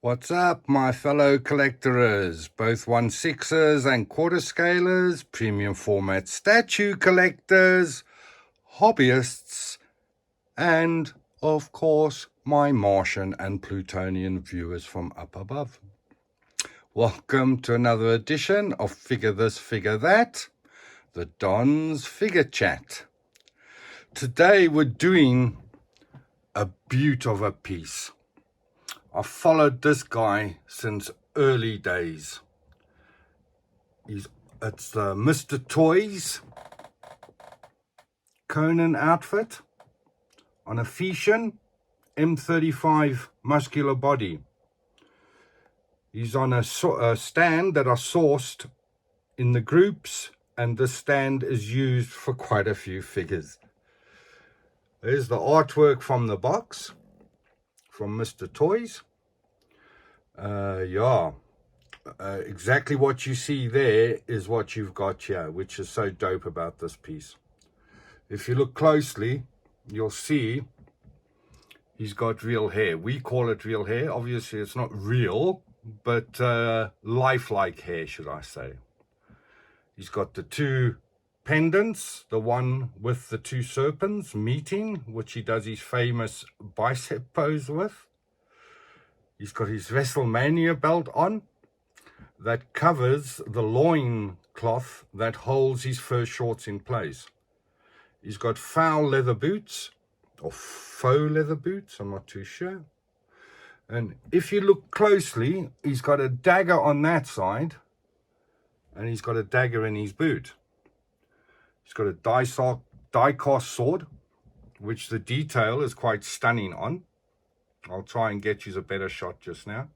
What's up, my fellow collectorers, both 1/6ers and quarter scalers, premium format statue collectors, hobbyists, and, of course, my Martian and Plutonian viewers from up above. Welcome to another edition of Figure This, Figure That, the Don's Figure Chat. Today we're doing a beaut of a piece. I've followed this guy since early days. It's the Mr Toys Conan outfit on a Phicen M35 muscular body. He's on a stand that I sourced in the groups, and this stand is used for quite a few figures. There's the artwork from the box from Mr Toys. Exactly what you see there is what you've got here, which is so dope about this piece. If you look closely, you'll see he's got real hair. We call it real hair. Obviously it's not real, but lifelike hair, should I say. He's got the two pendants, the one with the two serpents meeting, which he does his famous bicep pose with. He's got his WrestleMania belt on that covers the loin cloth that holds his fur shorts in place. He's got foul leather boots, or faux leather boots, I'm not too sure. And if you look closely, he's got a dagger on that side, and he's got a dagger in his boot. He's got a die-cast sword, which the detail is quite stunning on. I'll try and get you a better shot just now.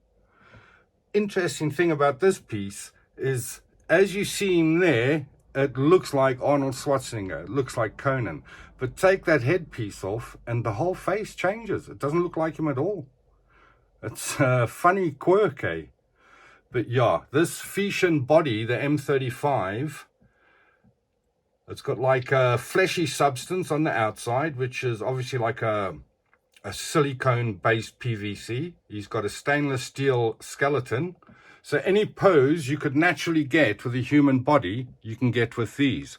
Interesting thing about this piece is, as you see him there, it looks like Arnold Schwarzenegger. It looks like Conan. But take that headpiece off and the whole face changes. It doesn't look like him at all. It's a funny quirk, eh? But yeah, this Phicen body, the M35, it's got like a fleshy substance on the outside, which is obviously like a silicone-based PVC. He's got a stainless steel skeleton. So any pose you could naturally get with a human body, you can get with these.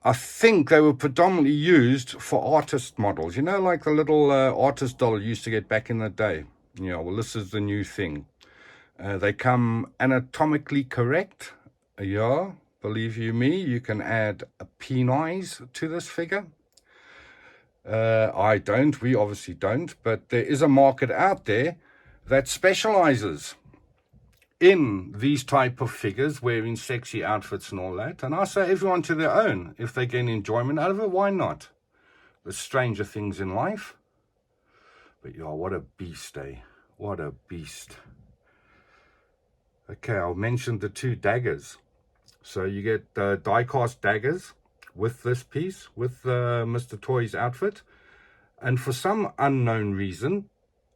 I think they were predominantly used for artist models. You know, like the little artist doll you used to get back in the day. Yeah, well, this is the new thing. They come anatomically correct. Yeah, believe you me, you can add a penis to this figure. I don't, we obviously don't, but there is a market out there that specializes in these type of figures, wearing sexy outfits and all that. And I say everyone to their own. If they gain enjoyment out of it, why not? There's stranger things in life. But yeah, what a beast, eh? What a beast. Okay, I'll mention the two daggers. So you get die-cast daggers with this piece, with Mr. Toys outfit. And for some unknown reason,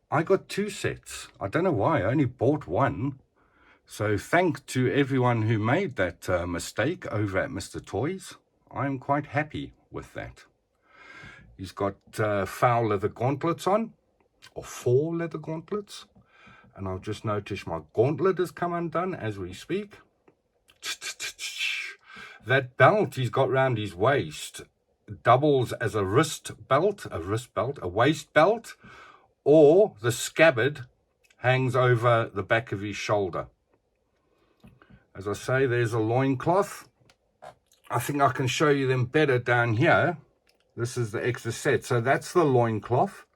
I got two sets. I don't know why, I only bought one. So thanks to everyone who made that mistake over at Mr. Toys. I'm quite happy with that. He's got foul leather gauntlets on, or 4 leather gauntlets. And I've just noticed my gauntlet has come undone as we speak. That belt he's got round his waist doubles as a waist belt, or the scabbard hangs over the back of his shoulder. As I say, there's a loincloth. I think I can show you them better down here. This is the extra set. So that's the loincloth.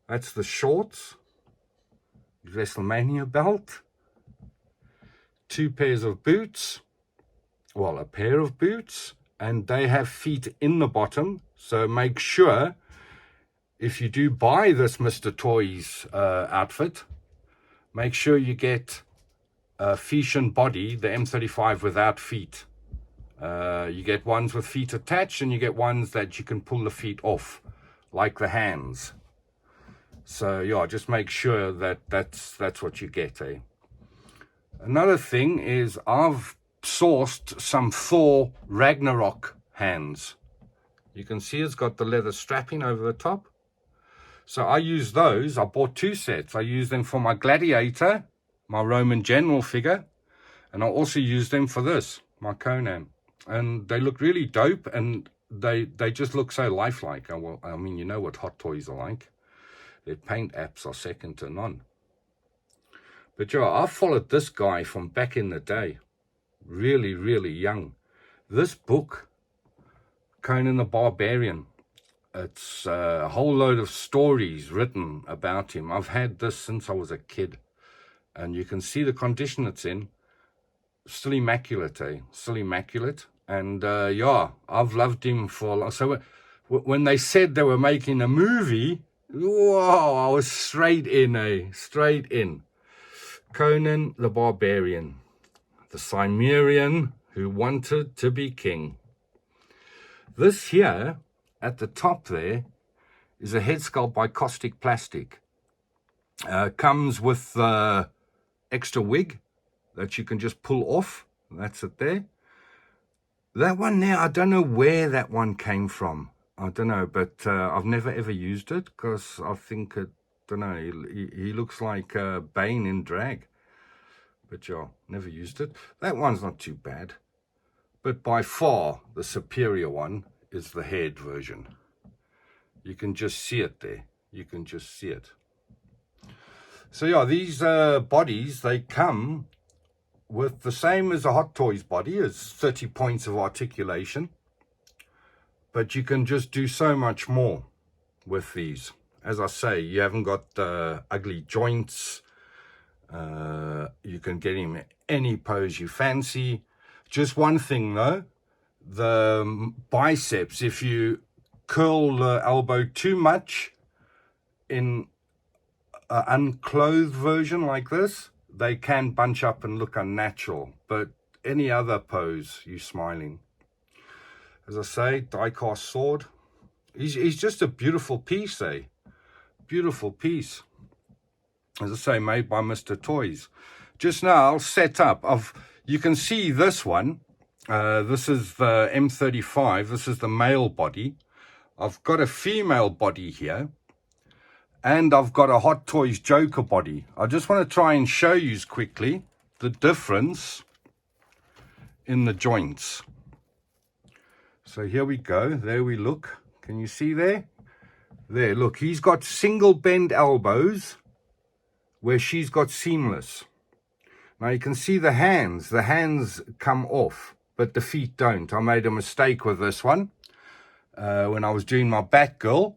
That's the shorts. WrestleMania belt. 2 pairs of boots. Well, a pair of boots, and they have feet in the bottom. So make sure, if you do buy this Mr. Toys outfit, make sure you get a Phicen body, the M35 without feet. You get ones with feet attached, and you get ones that you can pull the feet off, like the hands. So yeah, just make sure that that's what you get, eh? Another thing is I've sourced some Thor Ragnarok hands. You can see it's got the leather strapping over the top. So I use those. I bought 2 sets. I use them for my Gladiator, my Roman general figure, and I also use them for this, my Conan. And they look really dope, and they just look so lifelike. Well, I mean, you know what Hot Toys are like. Their paint apps are second to none. But yeah, I followed this guy from back in the day, really, really young. This book, Conan the Barbarian, it's a whole load of stories written about him. I've had this since I was a kid, and you can see the condition it's in. Still immaculate, eh? Still immaculate. And yeah, I've loved him for a long. So when they said they were making a movie, whoa, I was straight in, eh? Straight in. Conan the Barbarian, the Cimmerian who wanted to be king. This here, at the top there, is a head sculpt by Caustic Plastic. Comes with extra wig that you can just pull off. That's it there. That one there, I don't know where that one came from. I don't know, but I've never ever used it because I think it, don't know, he looks like Bane in drag. But yeah, never used it. That one's not too bad. But by far, the superior one is the head version. You can just see it there. You can just see it. So yeah, these bodies, they come with the same as a Hot Toys body, as 30 points of articulation. But you can just do so much more with these. As I say, you haven't got ugly joints. You can get him any pose you fancy. Just one thing though, the biceps, if you curl the elbow too much in an unclothed version like this, they can bunch up and look unnatural. But any other pose, you're smiling. As I say, die-cast sword. He's just a beautiful piece, eh? Beautiful piece. As I say, made by Mr Toys. Just now, I'll set up. You can see this one. This is the M35. This is the male body. I've got a female body here. And I've got a Hot Toys Joker body. I just want to try and show you quickly the difference in the joints. So here we go. There we look. Can you see there? There, look. He's got single bend elbows where she's got seamless. Now you can see the hands. The hands come off, but the feet don't. I made a mistake with this one when I was doing my Batgirl.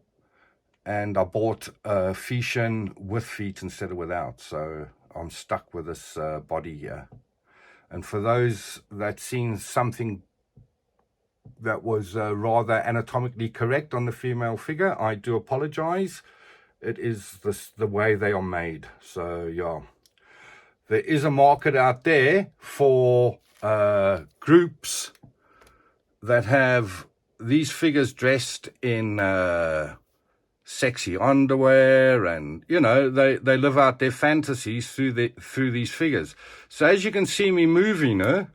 And I bought a Phicen with feet instead of without. So I'm stuck with this body here. And for those that seen something that was rather anatomically correct on the female figure, I do apologize. It is the way they are made. So yeah, there is a market out there for groups that have these figures dressed in sexy underwear, and you know, they live out their fantasies through these figures. So as you can see me moving her,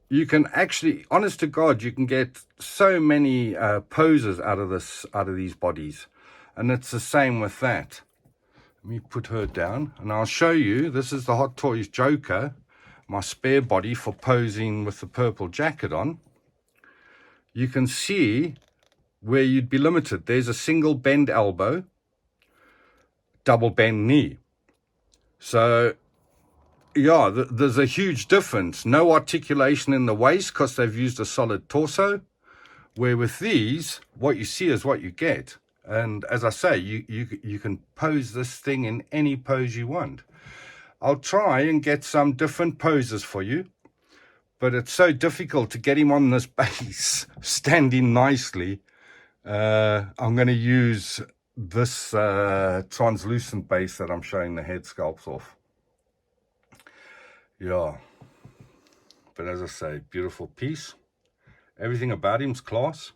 you can actually, honest to God, you can get so many poses out of these bodies. And it's the same with that. Let me put her down and I'll show you. This is the Hot Toys Joker, my spare body for posing with the purple jacket on. You can see where you'd be limited. There's a single bend elbow, double bend knee. So yeah, there's a huge difference. No articulation in the waist because they've used a solid torso, where with these, what you see is what you get. And as I say, you can pose this thing in any pose you want. I'll try and get some different poses for you, but it's so difficult to get him on this base standing nicely. I'm going to use this translucent base that I'm showing the head sculpts off. Yeah, but as I say, beautiful piece. Everything about him's class.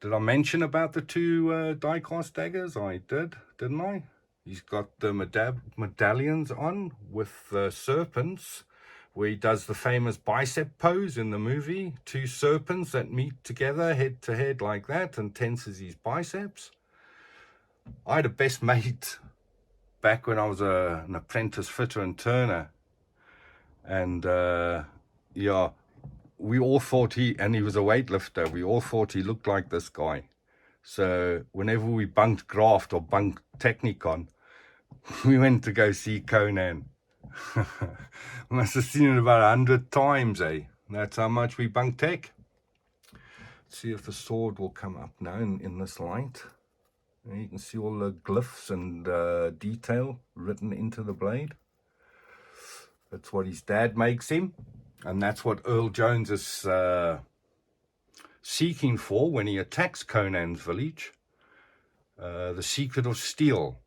Did I mention about the two die-cast daggers? I did, didn't I? He's got the medallions on with the serpents, where he does the famous bicep pose in the movie. Two serpents that meet together head to head like that and tenses his biceps. I had a best mate back when I was an apprentice fitter and turner. And yeah, we all thought he was a weightlifter. We all thought he looked like this guy. So whenever we bunked Graft or bunked Technicon, we went to go see Conan. Must have seen it about 100 times, eh? That's how much we bunked Tech. Let's see if the sword will come up now in this light. And you can see all the glyphs and detail written into the blade. That's what his dad makes him. And that's what Earl Jones is seeking for when he attacks Conan's village. The secret of steel.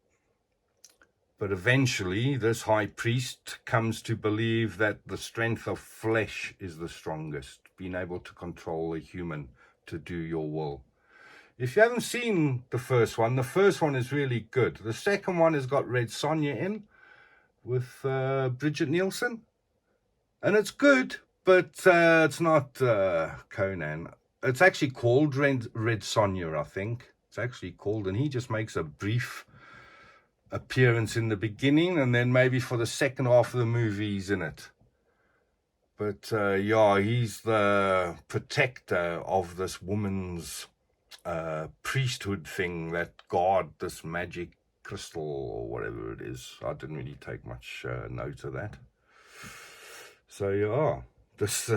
But eventually, this high priest comes to believe that the strength of flesh is the strongest, being able to control a human to do your will. If you haven't seen the first one is really good. The second one has got Red Sonja in with Bridget Nielsen. And it's good, but it's not Conan. It's actually called Red Sonja, I think. It's actually called, and he just makes a brief appearance in the beginning, and then maybe for the second half of the movie he's in it. But yeah, he's the protector of this woman's priesthood thing that guard this magic crystal or whatever it is. I didn't really take much note of that. So yeah, this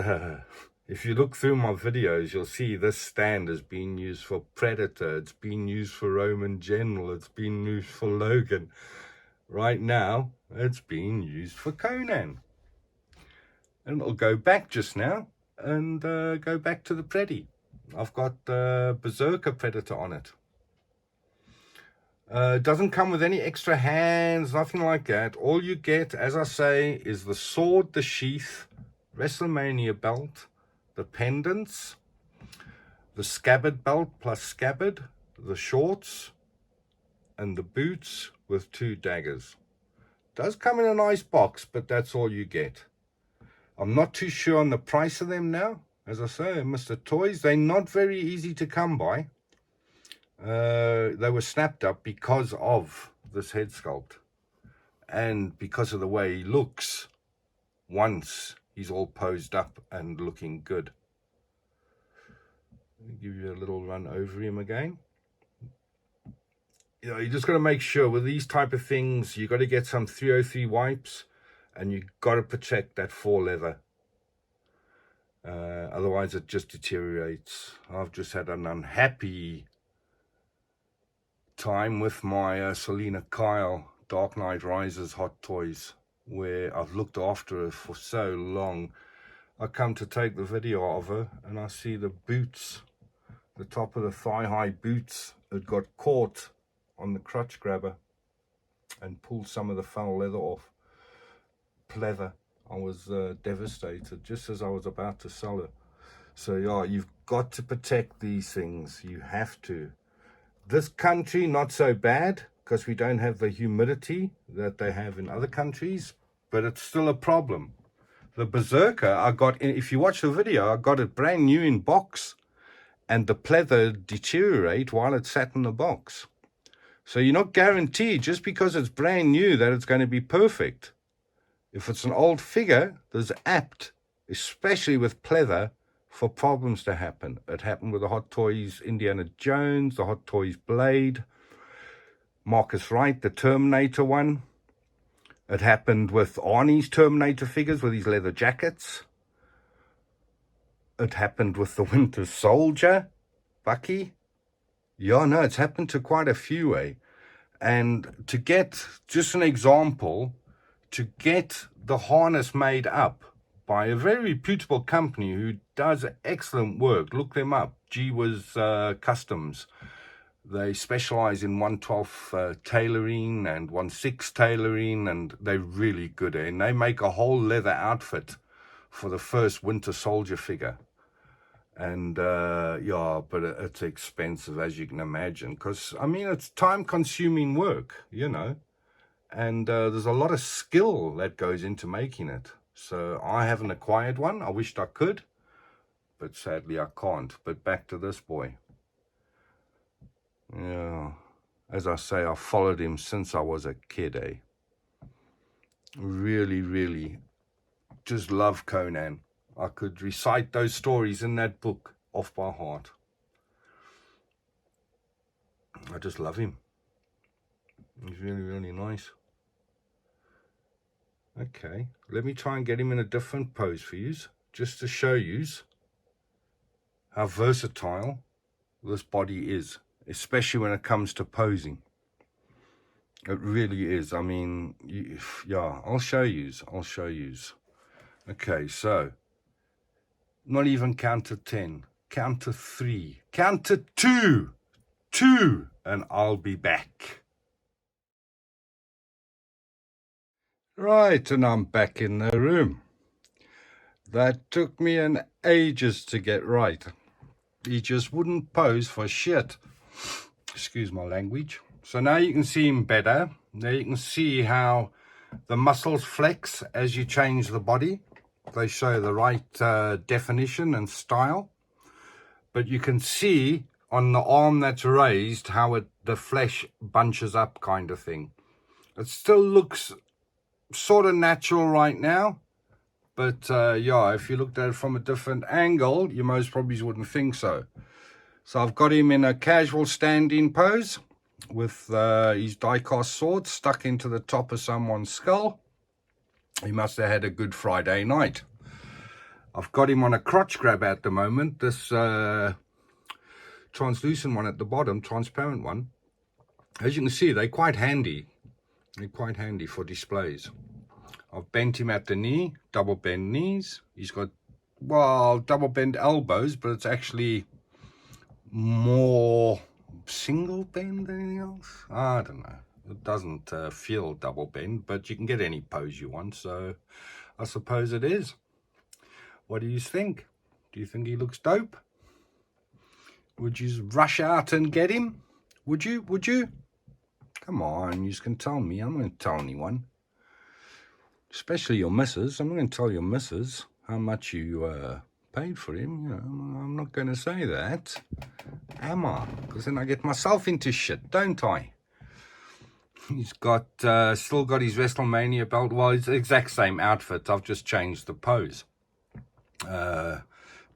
if you look through my videos, you'll see this stand has been used for Predator, it's been used for Roman General, it's been used for Logan. Right now, it's being used for Conan. And it'll go back just now and go back to the Preddy. I've got Berserker Predator on it. Doesn't come with any extra hands, nothing like that. All you get, as I say, is the sword, the sheath, WrestleMania belt, the pendants, the scabbard belt plus scabbard, the shorts, and the boots with 2 daggers. Does come in a nice box, but that's all you get. I'm not too sure on the price of them now. As I say, Mr. Toys, they're not very easy to come by. They were snapped up because of this head sculpt. And because of the way he looks once he's all posed up and looking good. Let me give you a little run over him again. You know, you just got to make sure with these type of things, you got to get some 303 wipes and you got to protect that foreleather. Otherwise it just deteriorates. I've just had an unhappy time with my Selena Kyle Dark Knight Rises Hot Toys, where I've looked after her for so long. I come to take the video of her and I see the boots, the top of the thigh-high boots, it got caught on the crutch grabber and pulled some of the foul leather off. Pleather. I was devastated just as I was about to sell it. So yeah, you've got to protect these things. You have to. This country, not so bad, because we don't have the humidity that they have in other countries, but it's still a problem. The Berserker, I got, if you watch the video, I got it brand new in box, and the pleather deteriorate while it sat in the box. So you're not guaranteed, just because it's brand new, that it's going to be perfect. If it's an old figure, there's apt, especially with pleather, for problems to happen. It happened with the Hot Toys Indiana Jones, the Hot Toys Blade, Marcus Wright, the Terminator one. It happened with Arnie's Terminator figures with his leather jackets. It happened with the Winter Soldier, Bucky. Yeah, no, it's happened to quite a few, eh? And to get, just an example, to get the harness made up by a very reputable company who does excellent work. Look them up. G-Was Customs. They specialize in 1/12 tailoring and 1/6 tailoring, and they're really good. And they make a whole leather outfit for the first Winter Soldier figure. And yeah, but it's expensive, as you can imagine, because I mean, it's time-consuming work, you know. And there's a lot of skill that goes into making it. So I haven't acquired one. I wished I could, but sadly I can't. But back to this boy. Yeah. As I say, I've followed him since I was a kid, eh? Really, really just love Conan. I could recite those stories in that book off by heart. I just love him. He's really, really nice. Okay, let me try and get him in a different pose for you, just to show you how versatile this body is, especially when it comes to posing. It really is. I mean, yeah, I'll show you. Okay, so not even count to 10, count to 3, count to 2, and I'll be back. Right, and I'm back in the room. That took me an ages to get right. He just wouldn't pose for shit. Excuse my language. So now you can see him better. Now you can see how the muscles flex as you change the body. They show the right definition and style. But you can see on the arm that's raised how the flesh bunches up, kind of thing. It still looks sort of natural right now. But yeah, if you looked at it from a different angle, you most probably wouldn't think so. So I've got him in a casual standing pose with his die-cast sword stuck into the top of someone's skull. He must have had a good Friday night. I've got him on a crotch grab at the moment, this translucent one at the bottom, transparent one. As you can see, they're quite handy. They're quite handy for displays. I've bent him at the knee, double bend knees. He's got, well, double bend elbows, but it's actually more single bend than anything else. I don't know. It doesn't feel double bend, but you can get any pose you want, so I suppose it is. What do you think? Do you think he looks dope? Would you rush out and get him? Would you? Would you? Come on, you can tell me. I'm not going to tell anyone. Especially your missus. I'm not going to tell your missus how much you paid for him. You know, I'm not going to say that, am I? Because then I get myself into shit, don't I? He's got still got his WrestleMania belt. Well, it's the exact same outfit. I've just changed the pose.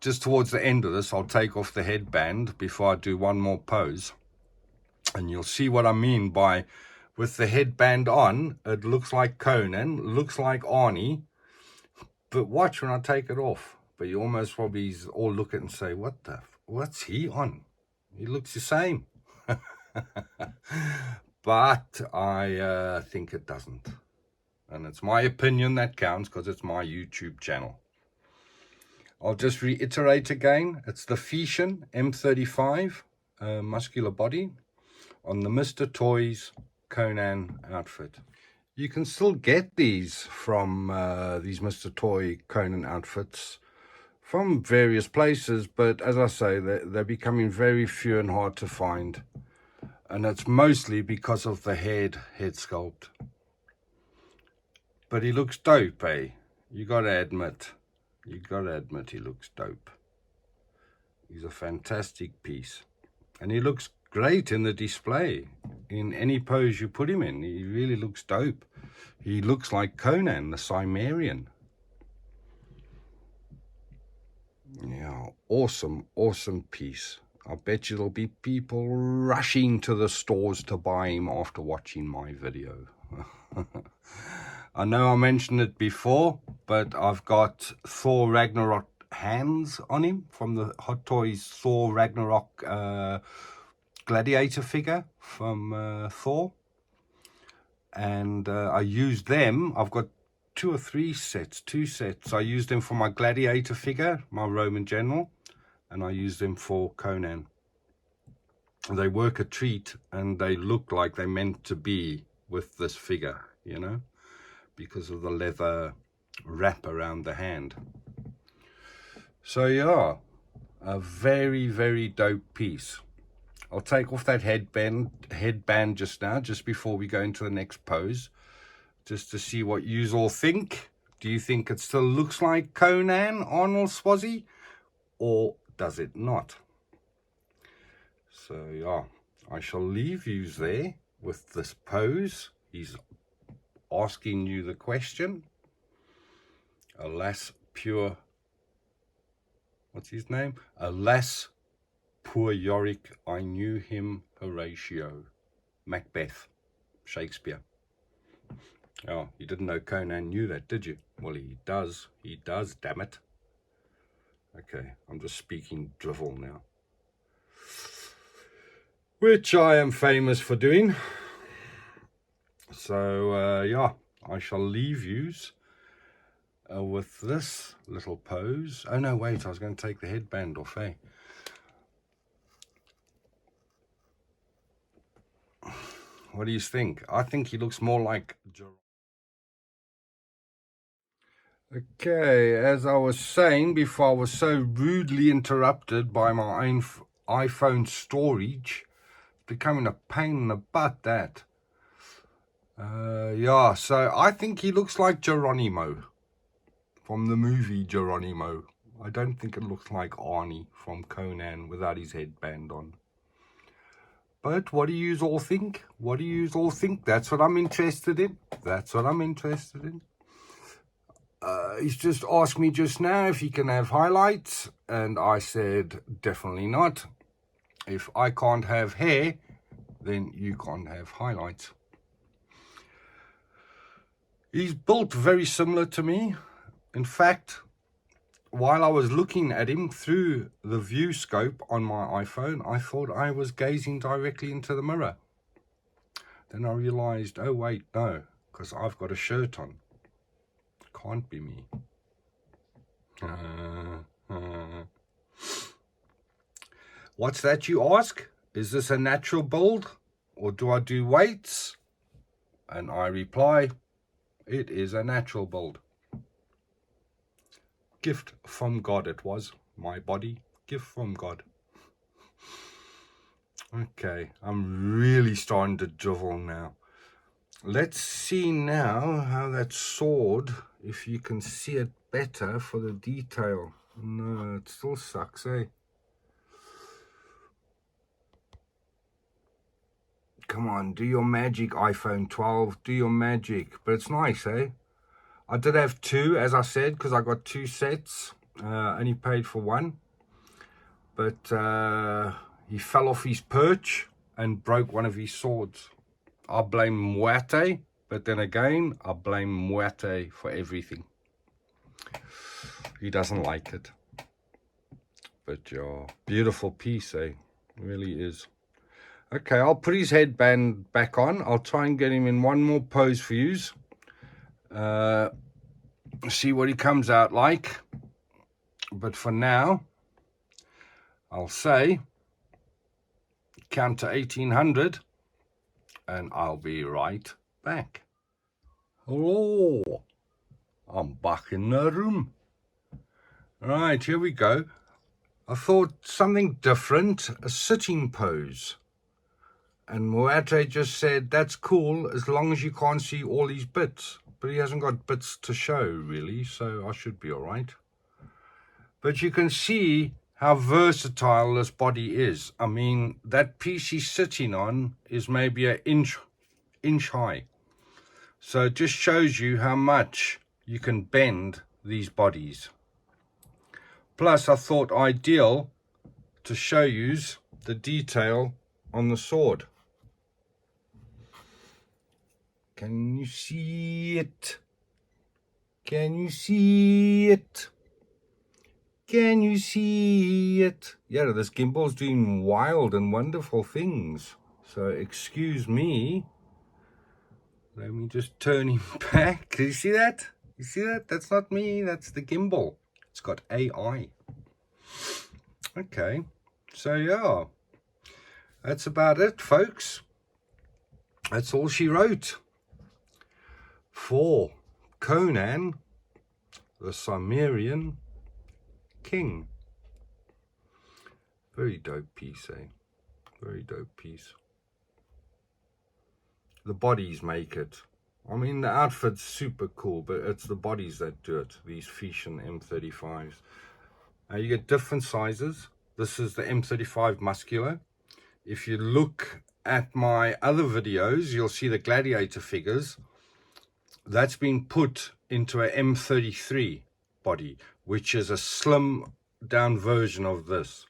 Just towards the end of this, I'll take off the headband before I do one more pose. And you'll see what I mean by, with the headband on, it looks like Conan, looks like Arnie. But watch when I take it off. But you almost probably all look at it and say, what's he on? He looks the same. But I think it doesn't. And it's my opinion that counts because it's my YouTube channel. I'll just reiterate again. It's the Phicen M35 muscular body on the Mr Toys Conan outfit. You can still get these from these Mr Toy Conan outfits from various places, but as I say, they're becoming very few and hard to find. And it's mostly because of the head sculpt. But he looks dope, eh? You gotta admit he looks dope. He's a fantastic piece. And he looks great in the display. In any pose you put him in, he really looks dope. He looks like Conan, the Cimmerian. Yeah, awesome, awesome piece. I bet you there'll be people rushing to the stores to buy him after watching my video. I know I mentioned it before, but I've got Thor Ragnarok hands on him from the Hot Toys Thor Ragnarok Gladiator figure from Thor. And I used them. I've got two sets. I used them for my Gladiator figure, my Roman general, and I used them for Conan. They work a treat, and they look like they're meant to be with this figure, you know, because of the leather wrap around the hand. So yeah, a very, very dope piece. I'll take off that headband just now, just before we go into the next pose, just to see what yous all think. Do you think it still looks like Conan, Arnold Swazzy, or does it not? So yeah, I shall leave you there with this pose. He's asking you the question. Alas, pure, what's his name? Alas, poor Yorick, I knew him, Horatio. Macbeth, Shakespeare. Oh, you didn't know Conan knew that, did you? Well, he does, damn it. Okay, I'm just speaking drivel now, which I am famous for doing. So, yeah, I shall leave yous with this little pose. Oh, no, wait, I was going to take the headband off, eh? What do you think? I think he looks more like... Okay, as I was saying before, I was so rudely interrupted by my own iPhone storage. It's becoming a pain in the butt, that. Yeah, so I think he looks like Geronimo from the movie Geronimo. I don't think it looks like Arnie from Conan without his headband on. But what do you all think? What do you all think? That's what I'm interested in. That's what I'm interested in. He's just asked me just now if he can have highlights, and I said definitely not. If I can't have hair, then you can't have highlights. He's built very similar to me. In fact, while I was looking at him through the view scope on my iPhone, I thought I was gazing directly into the mirror. Then I realized, oh wait, no, because I've got a shirt on. Can't be me. What's that, you ask? Is this a natural build, or do I do weights? And I reply, it is a natural build. Gift from God it was. My body, gift from God. Okay, I'm really starting to drivel now. Let's see now how that sword, if you can see it better for the detail. No, it still sucks, eh? Come on, do your magic, iPhone 12. Do your magic. But it's nice, eh? I did have two, as I said, because I got two sets. Only paid for one. But he fell off his perch and broke one of his swords. I blame Muerte, but then again, I blame Muerte for everything. He doesn't like it. But yeah, beautiful piece, eh? Really is. Okay, I'll put his headband back on. I'll try and get him in one more pose for yous. See what he comes out like. But for now, I'll say, count to 1800, and I'll be right back. Hello, I'm back in the room. Right, here we go. I thought something different, a sitting pose. And Muerte just said, that's cool as long as you can't see all these bits. But he hasn't got bits to show, really, so I should be all right. But you can see how versatile this body is. I mean, that piece he's sitting on is maybe an inch high. So it just shows you how much you can bend these bodies. Plus, I thought ideal to show you the detail on the sword. Can you see it? Can you see it? Can you see it? Yeah, this gimbal's doing wild and wonderful things. So excuse me. Let me just turn him back. Can you see that? You see that? That's not me. That's the gimbal. It's got AI. Okay. So yeah. That's about it, folks. That's all she wrote. For Conan, the Cimmerian King. Very dope piece, eh? Very dope piece. The bodies make it. I mean, the outfit's super cool, but it's the bodies that do it. These Phicen M35s. You get different sizes. This is the M35 muscular. if you look at my other videos, you'll see the Gladiator figures. That's been put into a M33 body, which is a slim down version of this.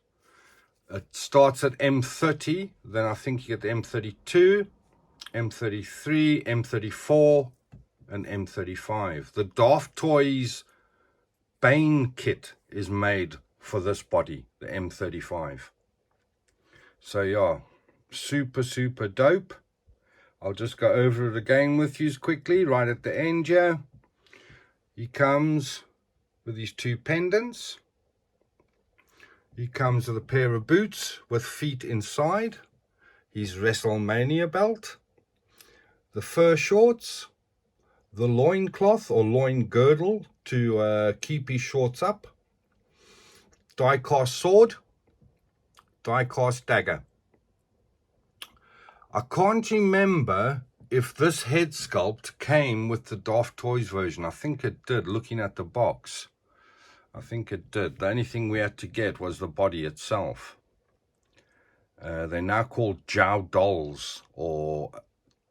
It starts at M30, then I think you get the M32, M33, M34, and M35. The Daft Toys Bane kit is made for this body, the M35. So yeah, super dope. I'll just go over it again with you quickly right at the end here. He comes with these two pendants. He comes with a pair of boots with feet inside. His WrestleMania belt. The fur shorts. The loincloth or loin girdle to keep his shorts up. Die-cast sword. Die-cast dagger. I can't remember if this head sculpt came with the Daft Toys version. I think it did, looking at the box. I think it did. The only thing we had to get was the body itself. They're now called Jow Dolls, or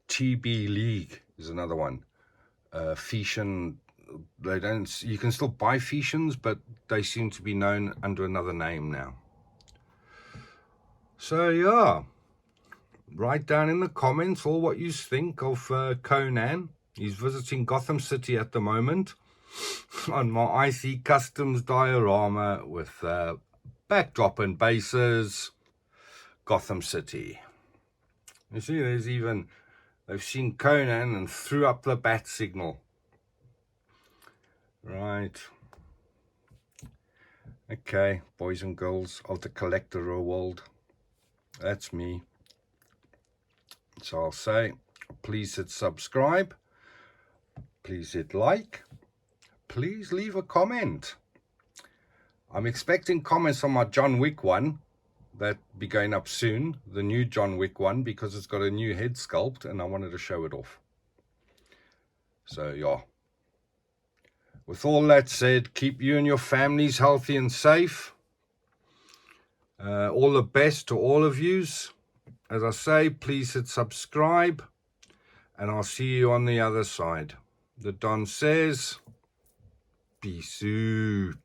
TB League is another one. Phicen, they don't, you can still buy Phicens, but they seem to be known under another name now. So yeah, write down in the comments all what you think of Conan. He's visiting Gotham City at the moment on my IC Customs diorama with backdrop and bases, Gotham City. You see, there's even, they've seen Conan and threw up the bat signal. Right. Okay, boys and girls of the collector world. That's me. So I'll say, please hit subscribe. Please hit like. Please leave a comment. I'm expecting comments on my John Wick one. That'll be going up soon. The new John Wick one, because it's got a new head sculpt and I wanted to show it off. So yeah. With all that said, keep you and your families healthy and safe. All the best to all of yous. As I say, please hit subscribe. And I'll see you on the other side. The Don says, peace out.